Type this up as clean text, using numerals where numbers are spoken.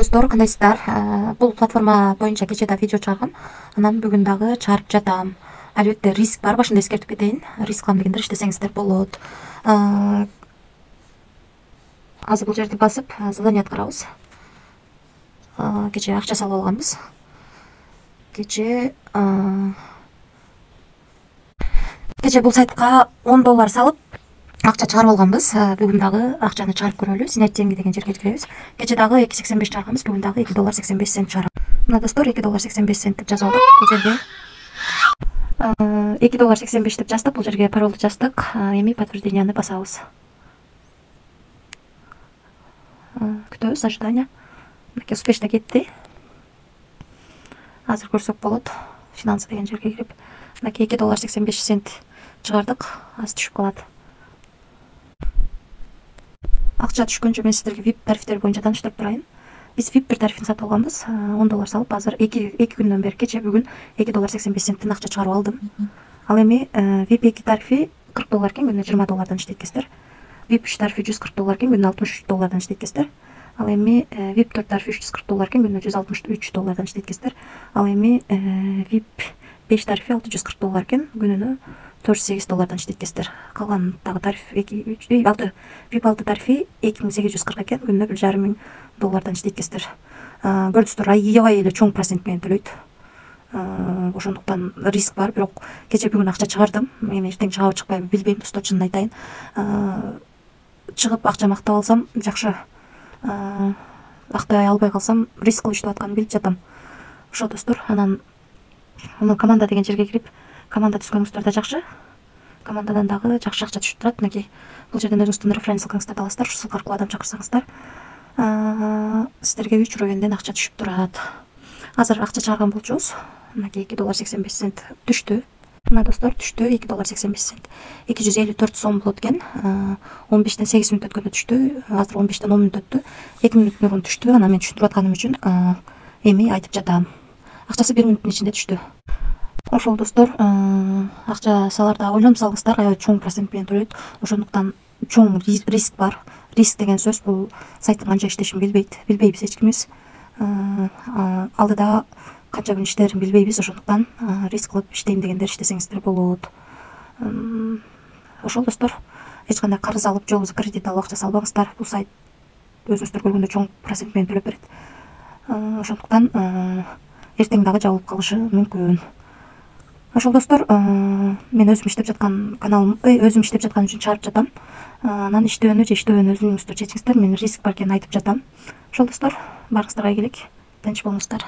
Достор, кандайсыздар? Бул платформа боюнча кече да видео чыгаргам. Анан бүгүн дагы чыгарып жатам. Албетте риск бар, башында эскертип кетейин. Риск кылам дегендер иштесеңиздер болот. Азыр бул жерди басып, задание аткарабыз. Кече акча салып алганбыз. Кече бул сайтка $10 салып акча чыгарып алганбыз. Бүгүн дагы акчаны чыгарып көрөлү. Снять деньги деген жерге киребиз. Кече дагы 2.85 чыгарганбыз. Бүгүн дагы $2.85 чыгарам. Мына достор, $2.85 деп жазып алдык. Бул жерге $2.85 деп жаздык. Бул жерге паролду жаздык. Эми подтвержденияны басабыз. Күтөбүз, ожидание. Мынакей успешно кетти. Азыр көрсөк болот. Финансы деген жерге кирип, мынакей $2.85 чыгардык. Аз түшүп калат. Акча түшкөнчө мен сиздерге VIP тарифтер боюнча тааныштырып турайын. Биз VIP тарифин сатып алганбыз. $10 салып, азыр 2 күндөн бери кече бүгүн $2.85 акча чыгарып алдым. Ал эми VIP 2 тарифи $40 экен, күнүнө $20 иштейт экенсиздер. VIP 3 тарифи $140 экен, күнүнө $63 иштейт экенсиздер. Ал эми VIP 4 тарифи $340 экен, күнүнө $163 иштейт экенсиздер. Ал эми VIP 5 тарифи $640 экен, күнүнө $408 иштейт экенсиздер. Калган дагы тариф VIP 6 тарифи $2840 экен, күнүнө $1,500 иштейт экенсиздер. Көрдүңүздөр, аябай эле чоң процент менен төлөйт. Ошондуктан риск бар, бирок кече бүгүн акча чыгардым. Эми эртең чыгабы чыкпайбы билбейм, достор, чынын айтайын. Чыгып акча мактап алсам жакшы. Актай албай калсам риск кылып иштеп атканын билип жатам. Ошо достор, анан команда деген жерге кирип, команда түзгөнүңүздөр да жакшы. Командадан дагы жакшы акча түшүп турат. Мынакей бул жерден өзүңүздүн референс ссылкаңызды аласыздар. Ушул ссылка аркылуу адам чакырсаңыздар, сиздерге 3 рубенден акча түшүп турат. Азыр акча чыгарган болчубуз. Мынакей $2.85 түштү. Мына достор, түштү $2.85. 254 сом болот экен. 15-тен 8 мүнөт өткөндө түштү. Азыр 15-тен 10 мүнөт өттү. 2 мүнөт мурун түштү. Анан мен түшүндүрүп атканым үчүн эми айтып жатам. Акчасы 1 мүнөттүн ичинде түштү. Ошол достор, акча саларда ойлонуп салыңыздар, аябай чоң процент менен төлөйт. Ошондуктан чоң риск бар. Риск деген сөз бул сайттын канча иштешин билбейбиз эч кимибиз. Алдыда канча күн иштерин билбейбиз. Ошондуктан риск кылып иштейм дегендер иштесеңиздер болот. Ошол достор, эч кандай карыз алып, же болбосо кредит алып акча салбаңыздар. Бул сайт өзүңүздөр көргөндөй чоң процент менен төлөп берет. Ошондуктан эртең дагы жабылып калышы мүмкүн. Ошол достор, мен өзүм иштеп жаткан каналым, өзүм иштеп жаткан үчүн чыгарып жатам. Анан иштөөнү же иштебөөнү өзүңүздөр чечиңиздер. Мен риск бар экенин айтып жатам. Ошол достор, баарыңыздарга ийгилик, тынч болуңуздар.